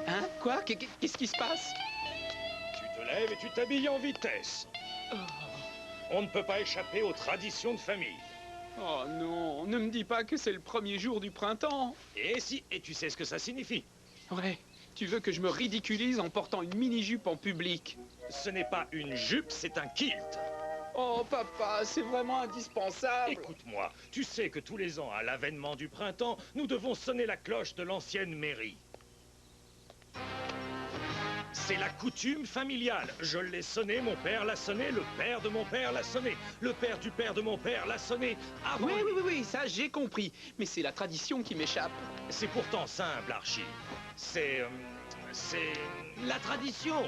Hein? Quoi? Qu'est-ce qui se passe? Tu te lèves et tu t'habilles en vitesse. On ne peut pas échapper aux traditions de famille. Oh non, ne me dis pas que c'est le premier jour du printemps. Et si, et tu sais ce que ça signifie? Ouais, tu veux que je me ridiculise en portant une mini-jupe en public? Ce n'est pas une jupe, c'est un kilt. Oh papa, c'est vraiment indispensable. Écoute-moi, tu sais que tous les ans, à l'avènement du printemps, nous devons sonner la cloche de l'ancienne mairie. C'est la coutume familiale. Je l'ai sonné, mon père l'a sonné, le père de mon père l'a sonné, le père du père de mon père l'a sonné avant. Oui, ça j'ai compris. Mais c'est la tradition qui m'échappe. C'est pourtant simple, Archie. C'est la tradition.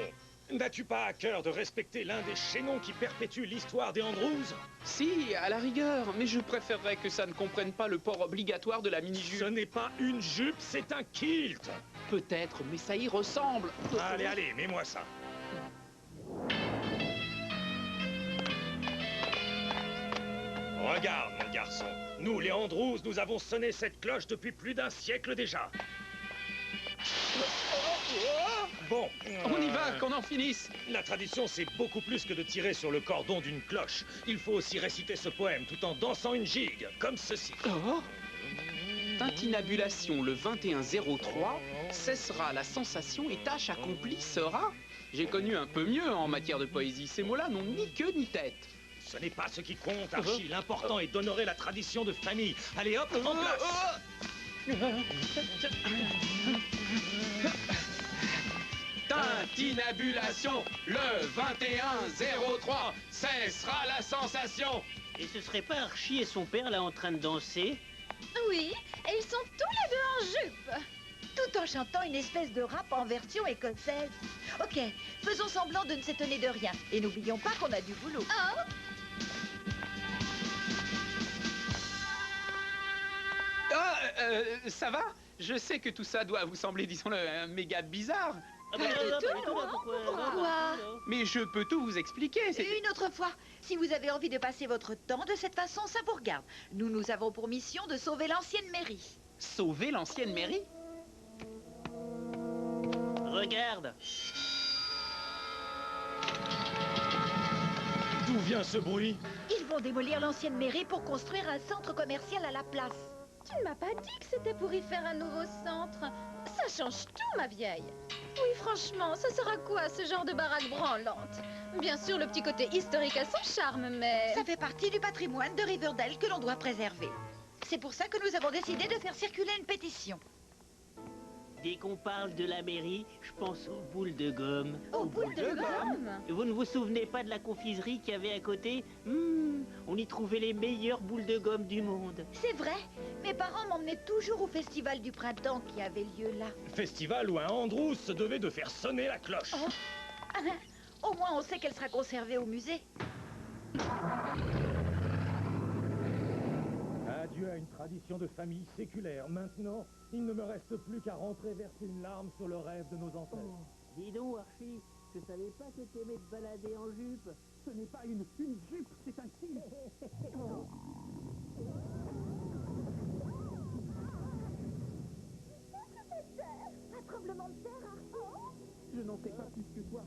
N'as-tu pas à cœur de respecter l'un des chaînons qui perpétue l'histoire des Andrews? Si, à la rigueur, mais je préférerais que ça ne comprenne pas le port obligatoire de la mini-jupe. Ce n'est pas une jupe, c'est un kilt. Peut-être, mais ça y ressemble. Allez, mets-moi ça. Regarde, mon garçon. Nous, les Andrews, nous avons sonné cette cloche depuis plus d'un siècle déjà. Bon. On y va, qu'on en finisse. La tradition, c'est beaucoup plus que de tirer sur le cordon d'une cloche. Il faut aussi réciter ce poème tout en dansant une gigue, comme ceci. Oh. Tintinabulation le 2103, cessera la sensation et tâche accomplie sera. J'ai connu un peu mieux en matière de poésie. Ces mots-là n'ont ni queue ni tête. Ce n'est pas ce qui compte, Archie. L'important est d'honorer la tradition de famille. Allez, hop, en place. Tintinabulation le 2103, cessera la sensation. Et ce serait pas Archie et son père là en train de danser? Oui, et ils sont tous les deux en jupe. Tout en chantant une espèce de rap en version écossaise. Ok, faisons semblant de ne s'étonner de rien. Et n'oublions pas qu'on a du boulot. Oh, Ça va? Je sais que tout ça doit vous sembler, disons-le, méga bizarre. Ah bah, Pourquoi? Mais je peux tout vous expliquer. Une autre fois, si vous avez envie de passer votre temps de cette façon, ça vous regarde. Nous avons pour mission de sauver l'ancienne mairie. Sauver l'ancienne mairie? Regarde. D'où vient ce bruit? Ils vont démolir l'ancienne mairie pour construire un centre commercial à la place. tu ne m'as pas dit que c'était pour y faire un nouveau centre. Ça change tout, ma vieille. Oui, franchement, ça sera quoi, ce genre de baraque branlante? Bien sûr, le petit côté historique a son charme, mais... Ça fait partie du patrimoine de Riverdale que l'on doit préserver. C'est pour ça que nous avons décidé de faire circuler une pétition. Dès qu'on parle de la mairie, je pense aux boules de gomme. Aux boules de gomme? Vous ne vous souvenez pas de la confiserie qu'il y avait à côté? On y trouvait les meilleures boules de gomme du monde. C'est vrai, mes parents m'emmenaient toujours au festival du printemps qui avait lieu là. Festival où un Andrews se devait de faire sonner la cloche. Au moins on sait qu'elle sera conservée au musée. Adieu à une tradition de famille séculaire. Maintenant, il ne me reste plus qu'à rentrer verser une larme sur le rêve de nos ancêtres. Dis donc, Archie, je savais pas que t'aimais te balader en jupe. Ce n'est pas une jupe, c'est un kilt. Un tremblement de terre, Archie? Je n'en sais pas plus que toi.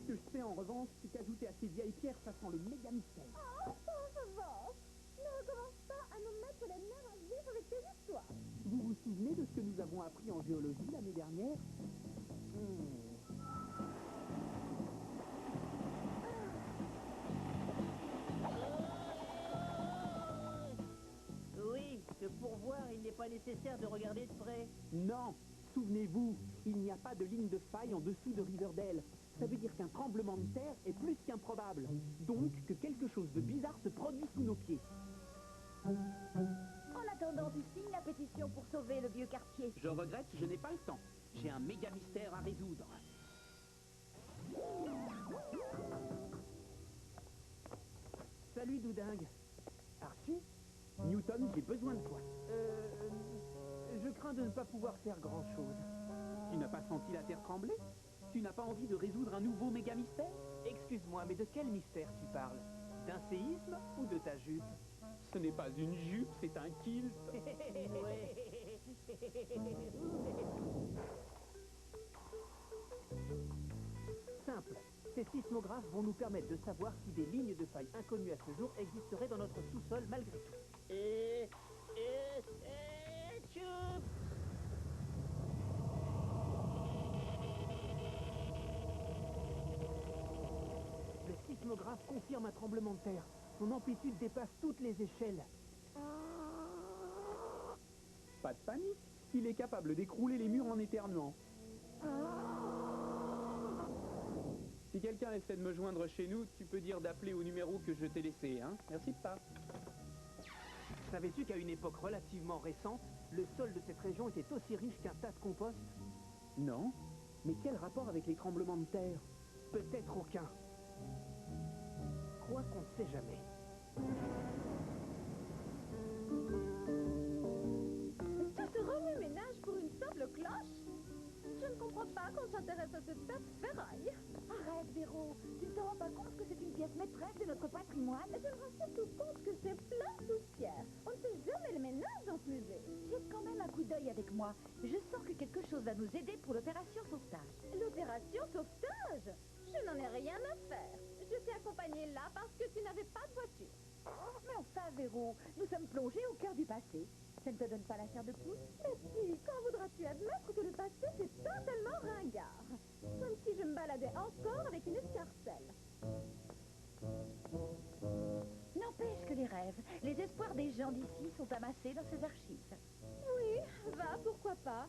Ce que je sais en revanche, c'est qu'ajouter à ces vieilles pierres, ça sent le méga mystère. Oh, pauvre vache. Ne recommence pas à nous mettre les nerfs à vif avec tes histoires. Vous vous souvenez de ce que nous avons appris en géologie l'année dernière? Oui, que pour voir, il n'est pas nécessaire de regarder de près. Non, souvenez-vous, il n'y a pas de ligne de faille en dessous de Riverdale. Ça veut dire qu'un tremblement de terre est plus qu'improbable. Donc que quelque chose de bizarre se produit sous nos pieds. En attendant, tu signes la pétition pour sauver le vieux quartier. Je regrette, je n'ai pas le temps. J'ai un méga mystère à résoudre. Salut Doudingue. Archie? Newton, j'ai besoin de toi. Je crains de ne pas pouvoir faire grand-chose. Tu n'as pas senti la terre trembler? Tu n'as pas envie de résoudre un nouveau méga mystère? Excuse-moi, mais de quel mystère tu parles? D'un séisme ou de ta jupe? Ce n'est pas une jupe, c'est un kilt. Simple. Ces sismographes vont nous permettre de savoir si des lignes de faille inconnues à ce jour existeraient dans notre sous-sol malgré tout. Tchoup! Le sismographe confirme un tremblement de terre. Son amplitude dépasse toutes les échelles. Pas de panique. Il est capable d'écrouler les murs en éternuant. Si quelqu'un essaie de me joindre chez nous, tu peux dire d'appeler au numéro que je t'ai laissé, hein? Merci pas. Savais-tu qu'à une époque relativement récente, le sol de cette région était aussi riche qu'un tas de compost? Non. Mais quel rapport avec les tremblements de terre? Peut-être aucun. Quoi qu'on ne sait jamais. Tout ce remue-ménage pour une simple cloche? Je ne comprends pas qu'on s'intéresse à cette tas de ferraille. Arrête, Véro. Tu ne te rends pas compte que c'est une pièce maîtresse de notre patrimoine? Je me rends surtout compte que c'est plein de poussière. On ne fait jamais le ménage dans ce musée. Jette quand même un coup d'œil avec moi. Je sens que quelque chose va nous aider pour l'opération sauvetage. L'opération sauvetage? Je n'en ai rien à faire. Je t'ai accompagné là parce que tu n'avais pas de voiture. Mais enfin, Véro, nous sommes plongés au cœur du passé. Ça ne te donne pas la chair de poule? Mais si, quand voudras-tu admettre que le passé c'est totalement ringard? Comme si je me baladais encore avec une escarcelle. N'empêche que les rêves, les espoirs des gens d'ici sont amassés dans ces archives. Oui, va, pourquoi pas.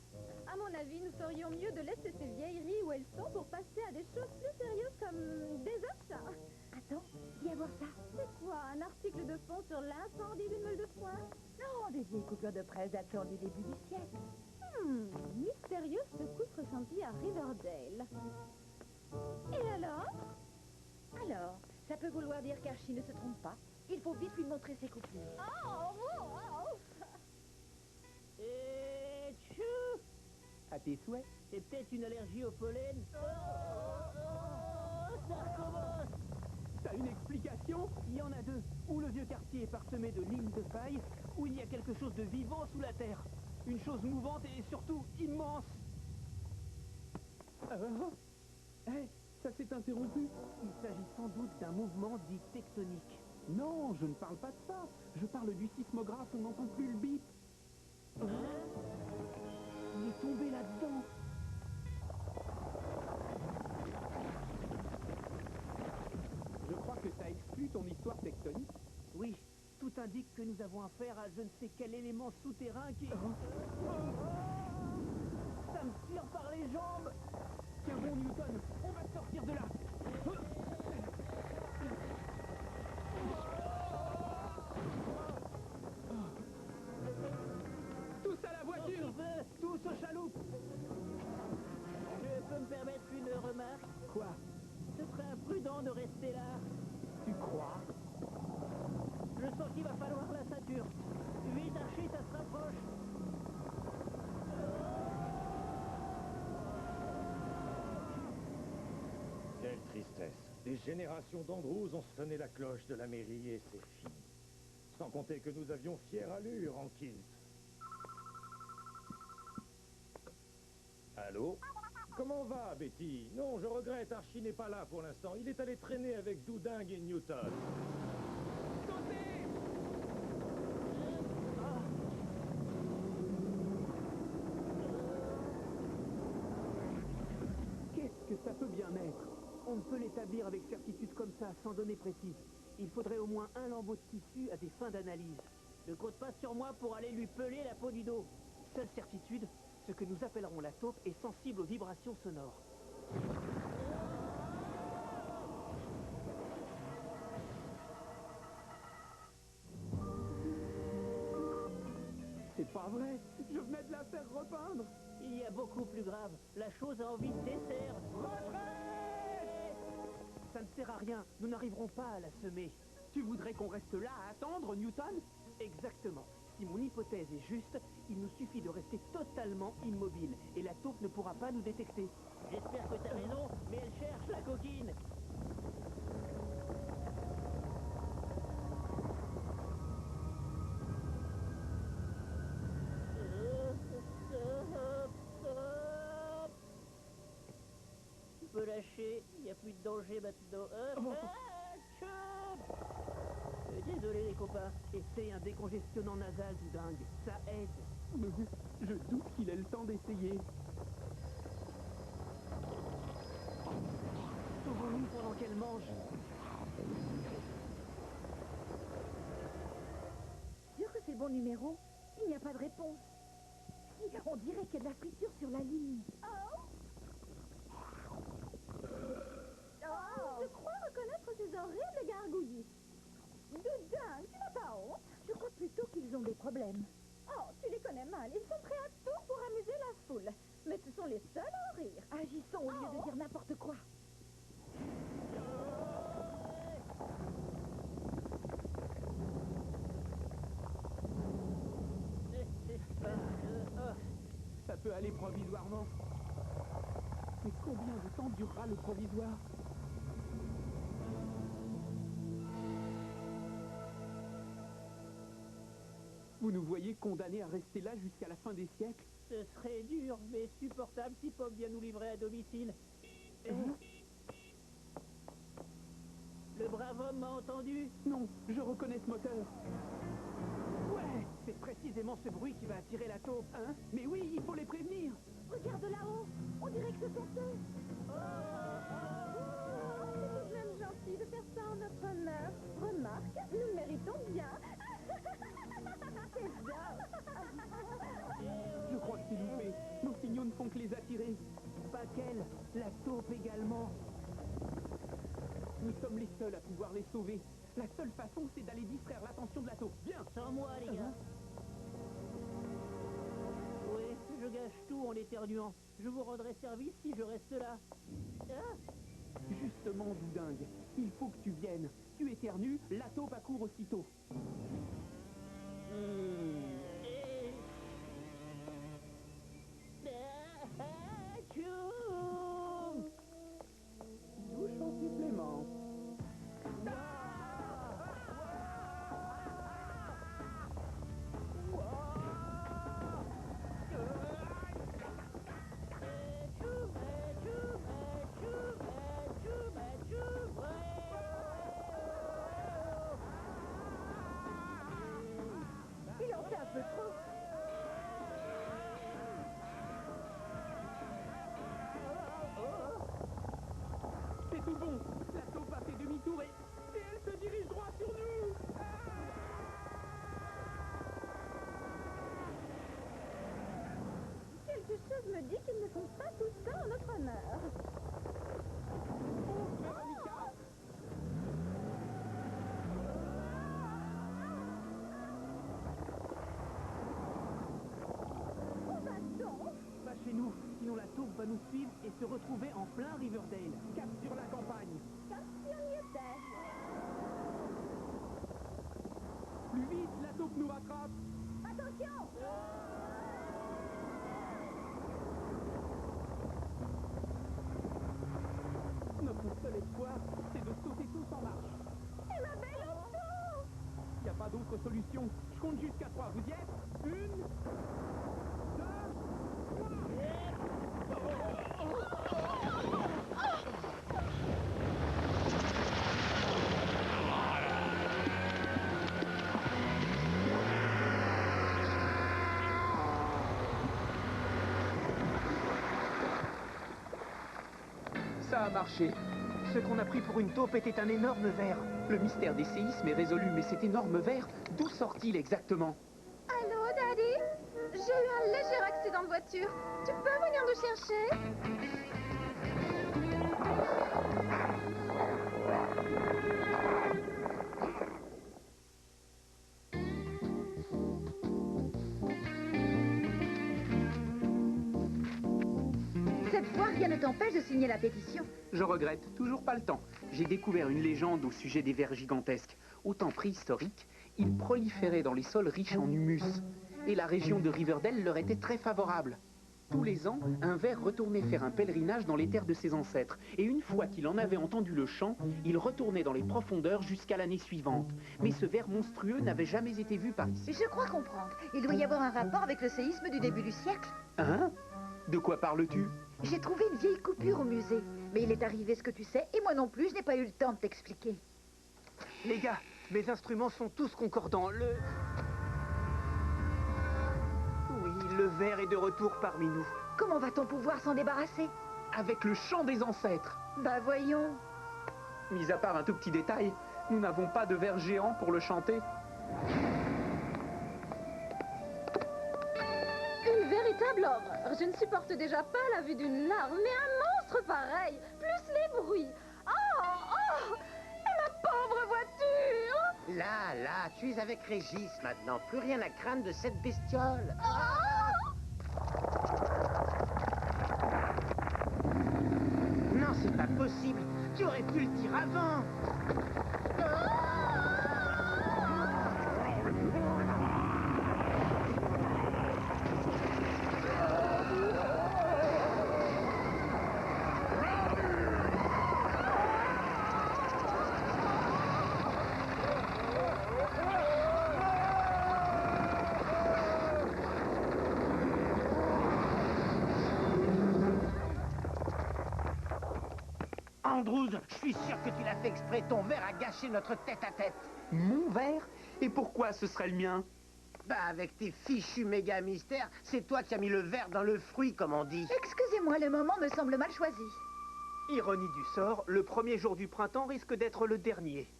À mon avis, nous ferions mieux de laisser ces vieilleries où elles sont pour passer à des choses plus sérieuses comme des achats. Attends, viens voir ça. C'est quoi, un article de fond sur l'incendie d'une meule de foin? Non, des vieilles coupures de presse datant du début du siècle. Mystérieuse secousse ressentie à Riverdale. Et alors? Alors, ça peut vouloir dire qu'Archie ne se trompe pas. Il faut vite lui montrer ses coupures. Et tchou! À tes souhaits. C'est peut-être une allergie au pollen. Ça recommence! T'as une explication? Il y en a deux. Ou le vieux quartier est parsemé de lignes de faille, ou il y a quelque chose de vivant sous la terre. Une chose mouvante et surtout immense. Ça s'est interrompu. Il s'agit sans doute d'un mouvement dit tectonique. Non, je ne parle pas de ça. Je parle du sismographe, on n'entend plus le bip. Il est tombé là-dedans. Je crois que ça exclut ton histoire tectonique. Oui, tout indique que nous avons affaire à je ne sais quel élément souterrain qui... Ça me tire par les jambes. Tiens bon, Newton, on va sortir de là. Tous à la voiture. Tous aux chaloupes. Je peux me permettre une remarque? Quoi? Ce serait imprudent de rester là. Tu crois? Je sens qu'il va falloir la ceinture. Vite, Archie, ça se rapproche. Quelle tristesse. Des générations d'Andrews ont sonné la cloche de la mairie et c'est fini. Sans compter que nous avions fière allure en kilt. Allô? Comment va, Betty? Non, je regrette, Archie n'est pas là pour l'instant. Il est allé traîner avec Doudingue et Newton. que ça peut bien être. On ne peut l'établir avec certitude comme ça, sans données précises. Il faudrait au moins un lambeau de tissu à des fins d'analyse. Ne compte pas sur moi pour aller lui peler la peau du dos. Seule certitude, ce que nous appellerons la taupe est sensible aux vibrations sonores. C'est pas vrai, je venais de la faire repeindre. Il y a beaucoup plus grave. La chose a envie de dessert. Retraite! Ça ne sert à rien, nous n'arriverons pas à la semer. Tu voudrais qu'on reste là à attendre, Newton? Exactement. Si mon hypothèse est juste, il nous suffit de rester totalement immobile et la taupe ne pourra pas nous détecter. J'espère que t'as raison, mais elle cherche la coquine. Tu peux lâcher, il n'y a plus de danger maintenant. Désolé les copains. Essaye un décongestionnant nasal, du dingue. Ça aide. Je doute qu'il ait le temps d'essayer. Sauvons-nous pendant qu'elle mange. Sûr que c'est le bon numéro? Il n'y a pas de réponse. Si, on dirait qu'il y a de la friture sur la ligne. Je crois reconnaître ces horribles gargouillis. Doudin, tu n'as pas honte? Je crois plutôt qu'ils ont des problèmes. Oh, tu les connais mal. Ils sont prêts à tout pour amuser la foule. Mais ce sont les seuls à en rire. Agissons au lieu de dire n'importe quoi. Ça peut aller provisoirement. Mais combien de temps durera le provisoire? Vous nous voyez condamnés à rester là jusqu'à la fin des siècles? Ce serait dur, mais supportable si Pop vient nous livrer à domicile. Le brave homme m'a entendu. Non, je reconnais ce moteur. Ouais, c'est précisément ce bruit qui va attirer la taupe, hein? Mais oui, il faut les prévenir. Regarde là-haut. On dirait que ce sont eux. C'est tout de même gentil de faire ça en notre honneur. Remarque, nous le méritons bien. Je crois que c'est loupé. Nos signaux ne font que les attirer. Pas qu'elle, la taupe également. Nous sommes les seuls à pouvoir les sauver. La seule façon, c'est d'aller distraire l'attention de la taupe. Bien. Sans moi, les gars. Oui, je gâche tout en éternuant. Je vous rendrai service si je reste là. Justement, Doudingue, il faut que tu viennes. Tu éternues, la taupe accourt aussitôt. Douche en supplément. Il en fait un peu trop. C'est tout bon. La taupe a fait demi-tour et elle se dirige droit sur nous. Quelque chose me dit qu'ils ne font pas tout ça en notre honneur. Où va-t-on? Pas chez nous, sinon la taupe va nous suivre et se retrouver en plein Riverdale. Cap sur la campagne. Comme si on y était. Plus vite, la taupe nous rattrape. Attention! Notre seul espoir, c'est de sauter tous en marche. Et ma belle auto! Il n'y a pas d'autre solution. Je compte jusqu'à 3. Vous y êtes? 1, 2, 3. a marché. Ce qu'on a pris pour une taupe était un énorme ver. Le mystère des séismes est résolu, mais cet énorme ver, d'où sort-il exactement? Allô, Daddy? J'ai eu un léger accident de voiture. Tu peux venir nous chercher? Cette fois, rien ne t'empêche de signer la pétition. Je regrette, toujours pas le temps. J'ai découvert une légende au sujet des vers gigantesques. Au temps préhistorique, ils proliféraient dans les sols riches en humus. Et la région de Riverdale leur était très favorable. Tous les ans, un ver retournait faire un pèlerinage dans les terres de ses ancêtres. Et une fois qu'il en avait entendu le chant, il retournait dans les profondeurs jusqu'à l'année suivante. Mais ce ver monstrueux n'avait jamais été vu par ici. Je crois comprendre. Il doit y avoir un rapport avec le séisme du début du siècle. Hein? De quoi parles-tu? J'ai trouvé une vieille coupure au musée. Mais il est arrivé ce que tu sais, et moi non plus, je n'ai pas eu le temps de t'expliquer. Les gars, mes instruments sont tous concordants. Oui, le ver est de retour parmi nous. Comment va-t-on pouvoir s'en débarrasser? Avec le chant des ancêtres. Bah voyons. Mis à part un tout petit détail, nous n'avons pas de ver géant pour le chanter. Une véritable horreur. Je ne supporte déjà pas la vue d'une larve, mais un monstre pareil, plus les bruits. Oh, oh! Et ma pauvre voiture! Là, tu es avec Régis maintenant. Plus rien à craindre de cette bestiole. Non, c'est pas possible. Tu aurais pu le dire avant. Andrews, je suis sûr que tu l'as fait exprès. Ton verre a gâché notre tête-à-tête. Mon ver? Et pourquoi ce serait le mien? Bah, avec tes fichus méga mystères, c'est toi qui as mis le verre dans le fruit, comme on dit. Excusez-moi, le moment me semble mal choisi. Ironie du sort, le premier jour du printemps risque d'être le dernier.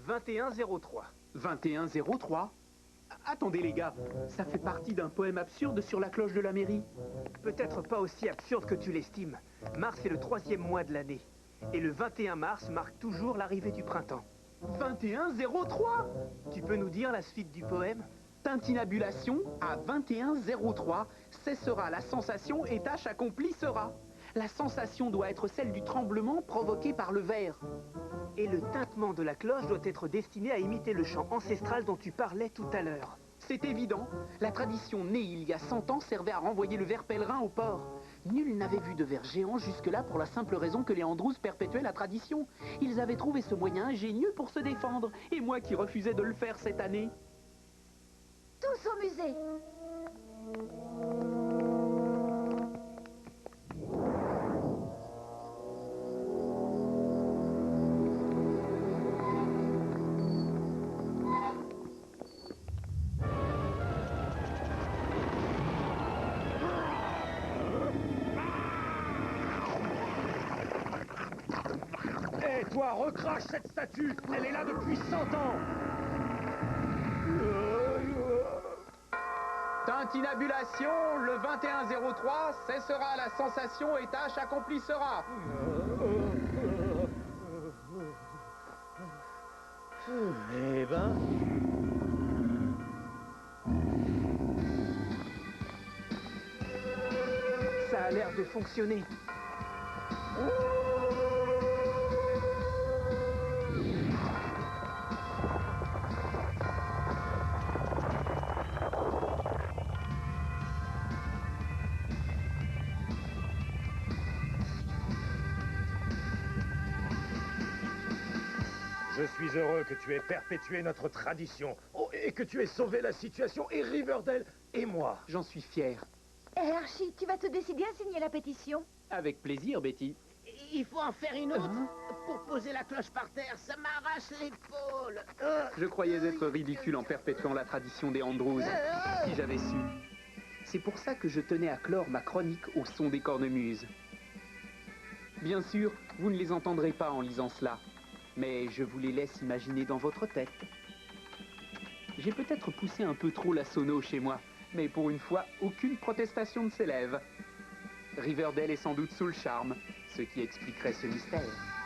2103. 2103? Attendez les gars, ça fait partie d'un poème absurde sur la cloche de la mairie. Peut-être pas aussi absurde que tu l'estimes. Mars est le 3e mois de l'année. Et le 21 mars marque toujours l'arrivée du printemps. 2103? Tu peux nous dire la suite du poème? Tintinabulation à 2103, cessera la sensation et tâche accomplie sera. La sensation doit être celle du tremblement provoqué par le ver. Et le tintement de la cloche doit être destiné à imiter le chant ancestral dont tu parlais tout à l'heure. C'est évident, la tradition née il y a 100 ans servait à renvoyer le ver pèlerin au port. Nul n'avait vu de ver géant jusque-là pour la simple raison que les Andrews perpétuaient la tradition. Ils avaient trouvé ce moyen ingénieux pour se défendre, et moi qui refusais de le faire cette année. Tous au musée. Hé, toi, recrache cette statue. Elle est là depuis 100 ans. Tintinabulation, le 2103, cessera la sensation et tâche accomplie sera. Eh ben... Ça a l'air de fonctionner. Je suis heureux que tu aies perpétué notre tradition. Oh, et que tu aies sauvé la situation, et Riverdale, et moi. J'en suis fier. Eh Archie, tu vas te décider à signer la pétition? Avec plaisir, Betty. Il faut en faire une autre pour poser la cloche par terre. Ça m'arrache l'épaule. Je croyais être ridicule en perpétuant la tradition des Andrews. Si j'avais su. C'est pour ça que je tenais à clore ma chronique au son des cornemuses. Bien sûr, vous ne les entendrez pas en lisant cela, mais je vous les laisse imaginer dans votre tête. J'ai peut-être poussé un peu trop la sono chez moi, mais pour une fois, aucune protestation ne s'élève. Riverdale est sans doute sous le charme, ce qui expliquerait ce mystère.